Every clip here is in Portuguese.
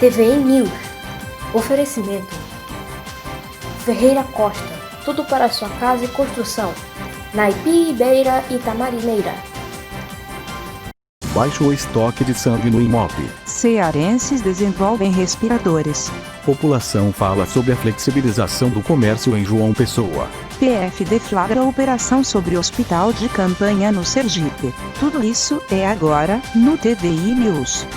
TVI News. Oferecimento Ferreira Costa. Tudo para sua casa e construção. Na Ipibeira e Tamarineira. Baixo o estoque de sangue no IMOP. Cearenses desenvolvem respiradores. População fala sobre a flexibilização do comércio em João Pessoa. PF deflagra operação sobre hospital de campanha no Sergipe. Tudo isso é agora, no TVI News.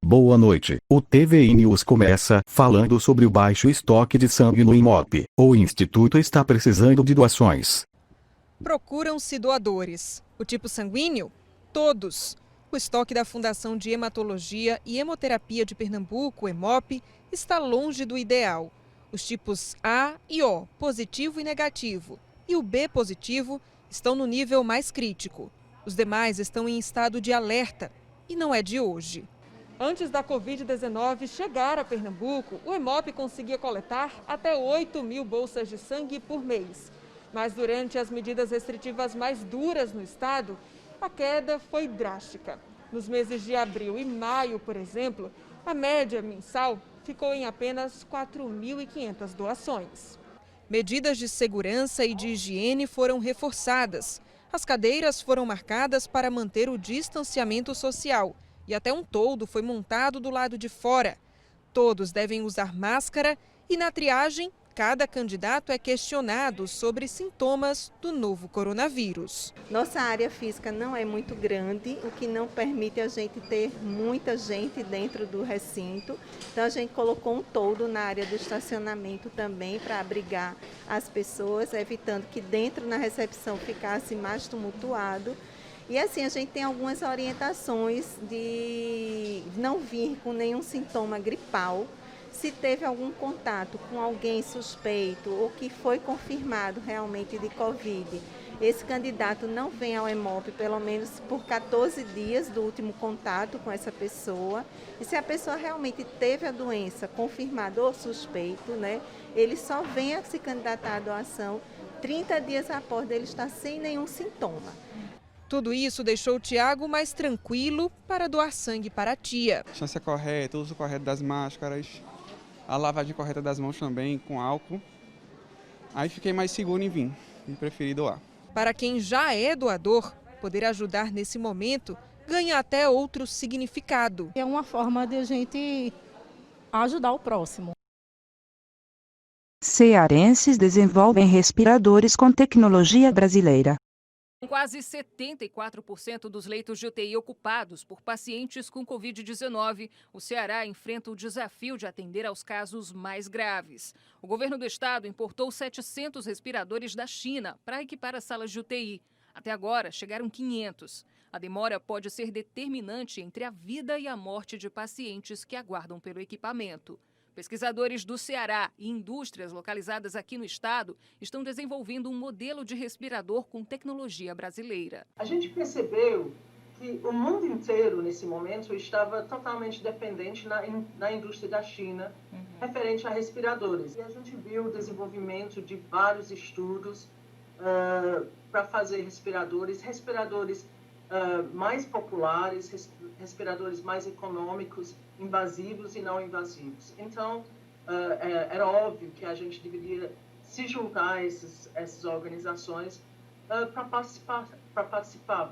Boa noite. O TVI News começa falando sobre o baixo estoque de sangue no IMOP. O Instituto está precisando de doações. Procuram-se doadores. O tipo sanguíneo? Todos. O estoque da Fundação de Hematologia e Hemoterapia de Pernambuco, HEMOP, está longe do ideal. Os tipos A e O, positivo e negativo, e o B positivo, estão no nível mais crítico. Os demais estão em estado de alerta, e não é de hoje. Antes da Covid-19 chegar a Pernambuco, o HEMOP conseguia coletar até 8.000 bolsas de sangue por mês. Mas durante as medidas restritivas mais duras no estado, a queda foi drástica. Nos meses de abril e maio, por exemplo, a média mensal ficou em apenas 4.500 doações. Medidas de segurança e de higiene foram reforçadas. As cadeiras foram marcadas para manter o distanciamento social. E até um toldo foi montado do lado de fora. Todos devem usar máscara e na triagem, cada candidato é questionado sobre sintomas do novo coronavírus. Nossa área física não é muito grande, o que não permite a gente ter muita gente dentro do recinto. Então a gente colocou um toldo na área do estacionamento também para abrigar as pessoas, evitando que dentro na recepção ficasse mais tumultuado. E assim, a gente tem algumas orientações de não vir com nenhum sintoma gripal. Se teve algum contato com alguém suspeito ou que foi confirmado realmente de Covid, esse candidato não vem ao HEMOP pelo menos por 14 dias do último contato com essa pessoa. E se a pessoa realmente teve a doença confirmada ou suspeito, ele só vem a se candidatar à doação 30 dias após ele estar sem nenhum sintoma. Tudo isso deixou o Tiago mais tranquilo para doar sangue para a tia. Distância correta, uso correto das máscaras, a lavagem correta das mãos também com álcool. Aí fiquei mais seguro em vir e preferi doar. Para quem já é doador, poder ajudar nesse momento ganha até outro significado. É uma forma de a gente ajudar o próximo. Cearenses desenvolvem respiradores com tecnologia brasileira. Com quase 74% dos leitos de UTI ocupados por pacientes com Covid-19, o Ceará enfrenta o desafio de atender aos casos mais graves. O governo do estado importou 700 respiradores da China para equipar as salas de UTI. Até agora, chegaram 500. A demora pode ser determinante entre a vida e a morte de pacientes que aguardam pelo equipamento. Pesquisadores do Ceará e indústrias localizadas aqui no estado estão desenvolvendo um modelo de respirador com tecnologia brasileira. A gente percebeu que o mundo inteiro, nesse momento, estava totalmente dependente na indústria da China, referente a respiradores. E a gente viu o desenvolvimento de vários estudos para fazer respiradores mais populares, respiradores mais econômicos, invasivos e não invasivos. Então, era óbvio que a gente deveria se juntar a essas organizações para participar,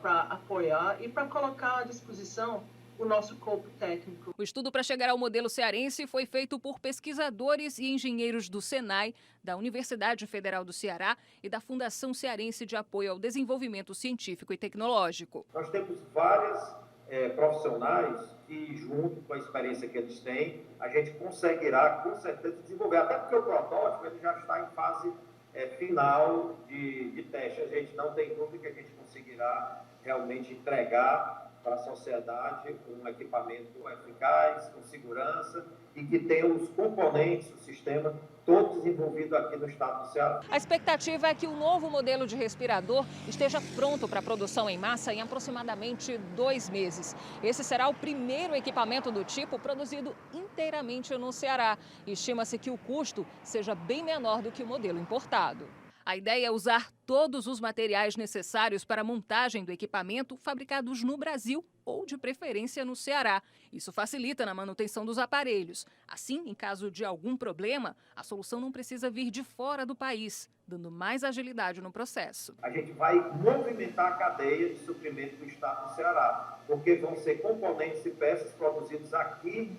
para apoiar e para colocar à disposição o nosso corpo técnico. O estudo para chegar ao modelo cearense foi feito por pesquisadores e engenheiros do Senai, da Universidade Federal do Ceará e da Fundação Cearense de Apoio ao Desenvolvimento Científico e Tecnológico. Nós temos vários profissionais que, junto com a experiência que eles têm, a gente conseguirá, com certeza, desenvolver. Até porque o protótipo ele já está em fase final de teste. A gente não tem dúvida que a gente conseguirá realmente entregar para a sociedade um equipamento eficaz, com segurança e que tenha os componentes do sistema todo desenvolvido aqui no estado do Ceará. A expectativa é que o novo modelo de respirador esteja pronto para produção em massa em aproximadamente 2 meses. Esse será o primeiro equipamento do tipo produzido inteiramente no Ceará. Estima-se que o custo seja bem menor do que o modelo importado. A ideia é usar todos os materiais necessários para a montagem do equipamento fabricados no Brasil ou, de preferência, no Ceará. Isso facilita na manutenção dos aparelhos. Assim, em caso de algum problema, a solução não precisa vir de fora do país, dando mais agilidade no processo. A gente vai movimentar a cadeia de suprimento do estado do Ceará, porque vão ser componentes e peças produzidos aqui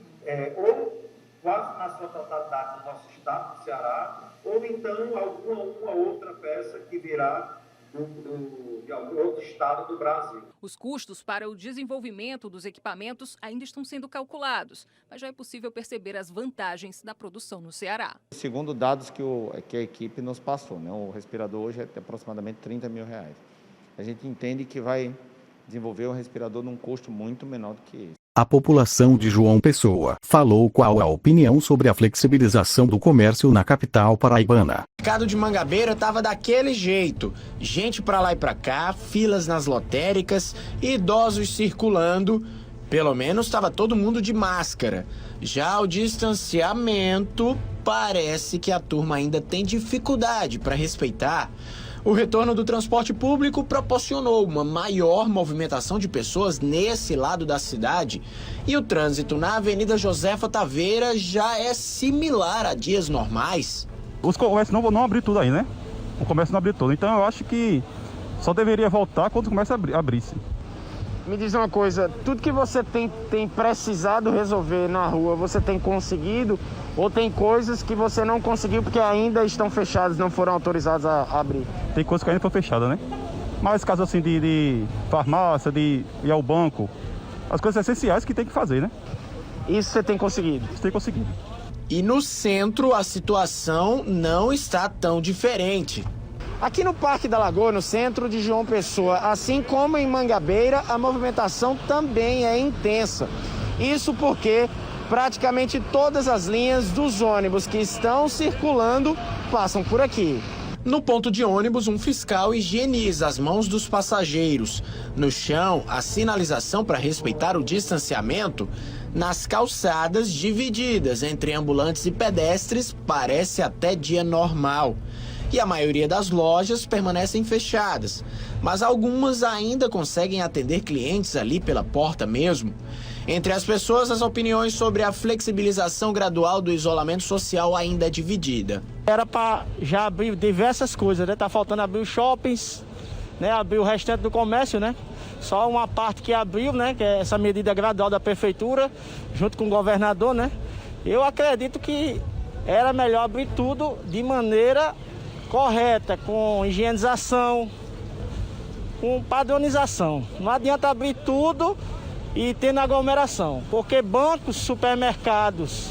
ou quase na sua totalidade no nosso estado do Ceará, ou então alguma outra peça que virá de algum outro estado do Brasil. Os custos para o desenvolvimento dos equipamentos ainda estão sendo calculados, mas já é possível perceber as vantagens da produção no Ceará. Segundo dados que a equipe nos passou, né, o respirador hoje é aproximadamente R$30 mil. A gente entende que vai desenvolver um respirador num custo muito menor do que esse. A população de João Pessoa falou qual a opinião sobre a flexibilização do comércio na capital paraibana. O mercado de Mangabeira estava daquele jeito, gente para lá e para cá, filas nas lotéricas, idosos circulando, pelo menos estava todo mundo de máscara. Já o distanciamento, parece que a turma ainda tem dificuldade para respeitar. O retorno do transporte público proporcionou uma maior movimentação de pessoas nesse lado da cidade e o trânsito na Avenida Josefa Taveira já é similar a dias normais. Os comércios não abriram tudo aí, né? O comércio não abriu tudo, então eu acho que só deveria voltar quando o comércio abrisse. Me diz uma coisa, tudo que você tem precisado resolver na rua, você tem conseguido? Ou tem coisas que você não conseguiu porque ainda estão fechadas, não foram autorizadas a abrir? Tem coisas que ainda estão fechadas, né? Mas casos assim de farmácia, de ir ao banco, as coisas essenciais que tem que fazer, né? Isso você tem conseguido? Isso tem conseguido. E no centro a situação não está tão diferente. Aqui no Parque da Lagoa, no centro de João Pessoa, assim como em Mangabeira, a movimentação também é intensa. Isso porque praticamente todas as linhas dos ônibus que estão circulando passam por aqui. No ponto de ônibus, um fiscal higieniza as mãos dos passageiros. No chão, a sinalização para respeitar o distanciamento. Nas calçadas divididas entre ambulantes e pedestres, parece até dia normal. E a maioria das lojas permanecem fechadas, mas algumas ainda conseguem atender clientes ali pela porta mesmo. Entre as pessoas, as opiniões sobre a flexibilização gradual do isolamento social ainda é dividida. Era para já abrir diversas coisas, né? Tá faltando abrir os shoppings, né? Abrir o restante do comércio, né? Só uma parte que abriu, né? Que é essa medida gradual da prefeitura, junto com o governador, né? Eu acredito que era melhor abrir tudo de maneira correta, com higienização, com padronização. Não adianta abrir tudo e tendo aglomeração, porque bancos, supermercados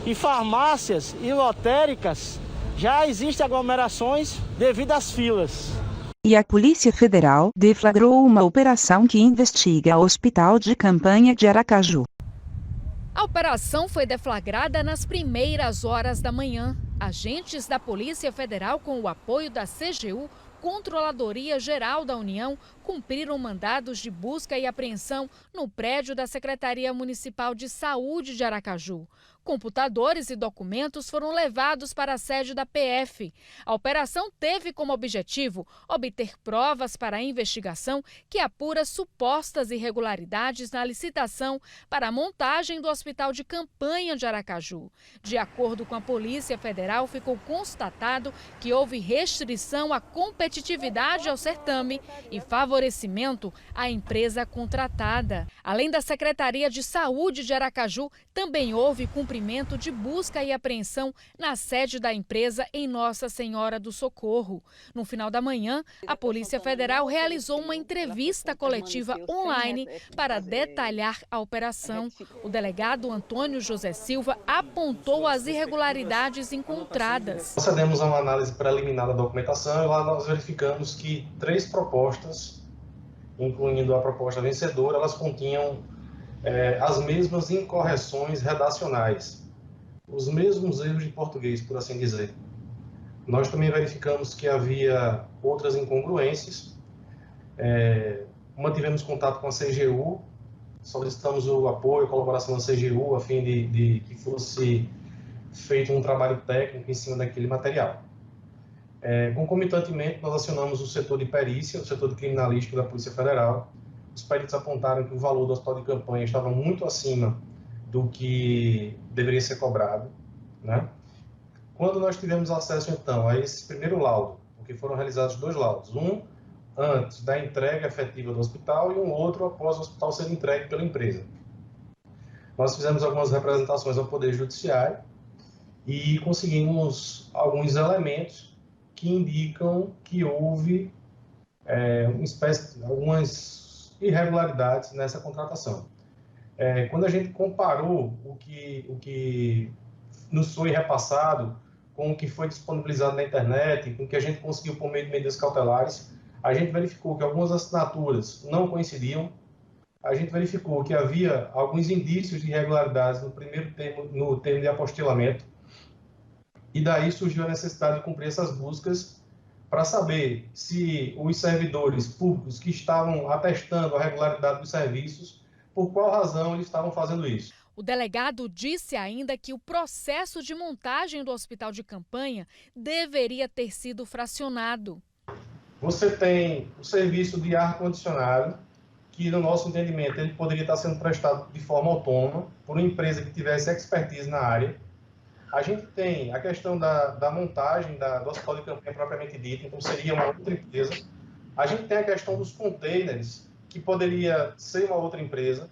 e farmácias e lotéricas já existem aglomerações devido às filas. E a Polícia Federal deflagrou uma operação que investiga o Hospital de Campanha de Aracaju. A operação foi deflagrada nas primeiras horas da manhã. Agentes da Polícia Federal, com o apoio da CGU, Controladoria Geral da União, cumpriram mandados de busca e apreensão no prédio da Secretaria Municipal de Saúde de Aracaju. Computadores e documentos foram levados para a sede da PF. A operação teve como objetivo obter provas para a investigação que apura supostas irregularidades na licitação para a montagem do Hospital de Campanha de Aracaju. De acordo com a Polícia Federal, ficou constatado que houve restrição à competitividade ao certame e favorecimento à empresa contratada. Além da Secretaria de Saúde de Aracaju, também houve cumprimento de busca e apreensão na sede da empresa em Nossa Senhora do Socorro. No final da manhã, a Polícia Federal realizou uma entrevista coletiva online para detalhar a operação. O delegado Antônio José Silva apontou as irregularidades encontradas. Procedemos a uma análise preliminar da documentação e lá nós verificamos que 3 propostas incluindo a proposta vencedora, elas continham as mesmas incorreções redacionais, os mesmos erros de português, por assim dizer. Nós também verificamos que havia outras incongruências, mantivemos contato com a CGU, solicitamos o apoio, a colaboração da CGU, a fim de que fosse feito um trabalho técnico em cima daquele material. Concomitantemente, nós acionamos o setor de perícia, o setor de criminalística da Polícia Federal. Os peritos apontaram que o valor do hospital de campanha estava muito acima do que deveria ser cobrado, né? Quando nós tivemos acesso, então, a esse primeiro laudo, porque foram realizados 2 laudos, um antes da entrega efetiva do hospital e um outro após o hospital ser entregue pela empresa. Nós fizemos algumas representações ao Poder Judiciário e conseguimos alguns elementos que indicam que houve algumas irregularidades nessa contratação. Quando a gente comparou o que nos foi repassado com o que foi disponibilizado na internet, com o que a gente conseguiu por meio de medidas cautelares, a gente verificou que algumas assinaturas não coincidiam, a gente verificou que havia alguns indícios de irregularidades no termo de apostilamento, e daí surgiu a necessidade de cumprir essas buscas para saber se os servidores públicos que estavam atestando a regularidade dos serviços, por qual razão eles estavam fazendo isso. O delegado disse ainda que o processo de montagem do hospital de campanha deveria ter sido fracionado. Você tem o serviço de ar-condicionado, que no nosso entendimento ele poderia estar sendo prestado de forma autônoma por uma empresa que tivesse expertise na área. A gente tem a questão da montagem do hospital de campanha propriamente dita, então seria uma outra empresa. A gente tem a questão dos containers, que poderia ser uma outra empresa.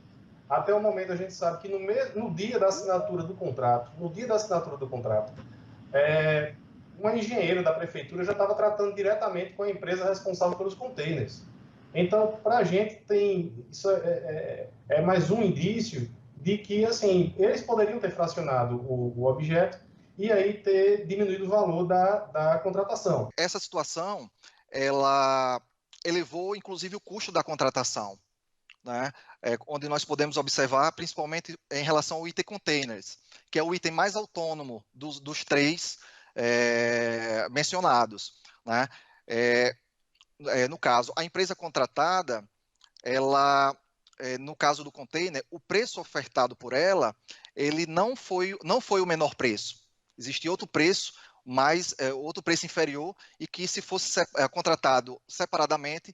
Até o momento a gente sabe que no dia da assinatura do contrato, uma engenheira da prefeitura já estava tratando diretamente com a empresa responsável pelos containers. Então, para a gente, isso é mais um indício de que, assim, eles poderiam ter fracionado o objeto e aí ter diminuído o valor da contratação. Essa situação, ela elevou, inclusive, o custo da contratação, né? Onde nós podemos observar, principalmente em relação ao item containers, que é o item mais autônomo dos 3 mencionados, né? No caso, a empresa contratada, ela, no caso do container, o preço ofertado por ela, ele não foi o menor preço. Existe outro preço, outro preço inferior, e que se fosse contratado separadamente,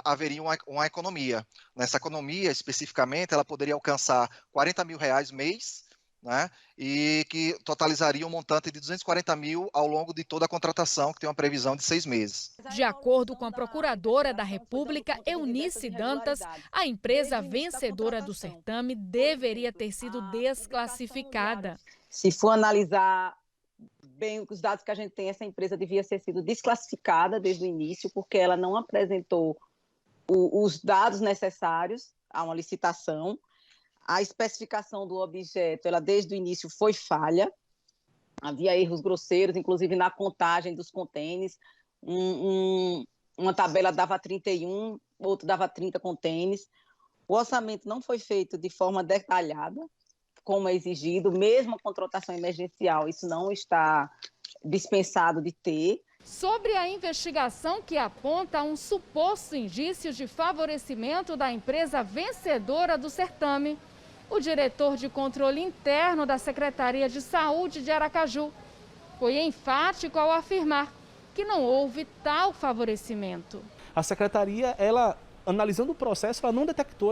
haveria uma economia. Nessa economia, especificamente, ela poderia alcançar R$40 mil mês, né? E que totalizaria um montante de R$240 mil ao longo de toda a contratação, que tem uma previsão de 6 meses. De acordo com a Procuradora da República, Eunice Dantas, a empresa vencedora do certame deveria ter sido desclassificada. Se for analisar bem os dados que a gente tem, essa empresa devia ter sido desclassificada desde o início, porque ela não apresentou os dados necessários a uma licitação. A especificação do objeto, ela desde o início foi falha, havia erros grosseiros, inclusive na contagem dos contêineres. Uma tabela dava 31, outra dava 30 contêineres. O orçamento não foi feito de forma detalhada, como é exigido, mesmo a contratação emergencial, isso não está dispensado de ter. Sobre a investigação que aponta um suposto indício de favorecimento da empresa vencedora do certame, o diretor de controle interno da Secretaria de Saúde de Aracaju foi enfático ao afirmar que não houve tal favorecimento. A Secretaria, analisando o processo, ela não detectou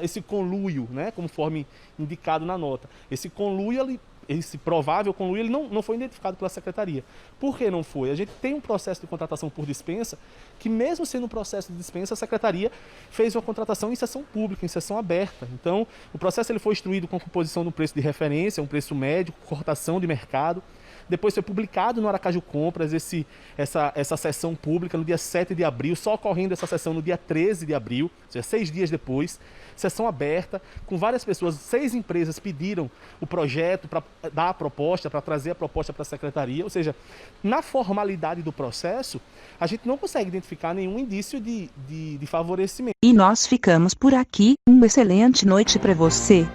esse conluio, né, conforme indicado na nota. Esse conluio, esse provável conluio, ele não foi identificado pela Secretaria. Por que não foi? A gente tem um processo de contratação por dispensa, que mesmo sendo um processo de dispensa, a Secretaria fez uma contratação em sessão pública, em sessão aberta. Então, o processo ele foi instruído com a composição do preço de referência, um preço médio, cotação de mercado. Depois foi publicado no Aracaju Compras essa sessão pública no dia 7 de abril, só ocorrendo essa sessão no dia 13 de abril, ou seja, 6 dias depois. Sessão aberta, com várias pessoas, 6 empresas pediram o projeto para dar a proposta, para trazer a proposta para a secretaria. Ou seja, na formalidade do processo, a gente não consegue identificar nenhum indício de favorecimento. E nós ficamos por aqui. Uma excelente noite para você.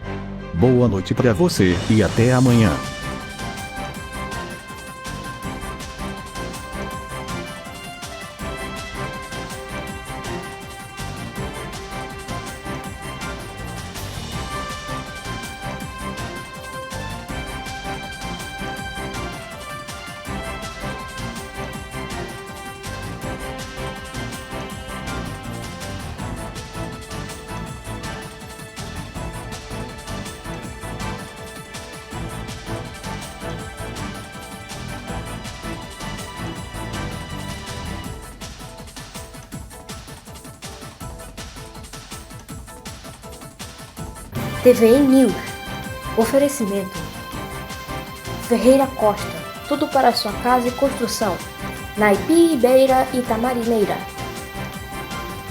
Boa noite para você e até amanhã. TVI News. Oferecimento. Ferreira Costa. Tudo para sua casa e construção. Na Ipi, Beira e Tamarineira.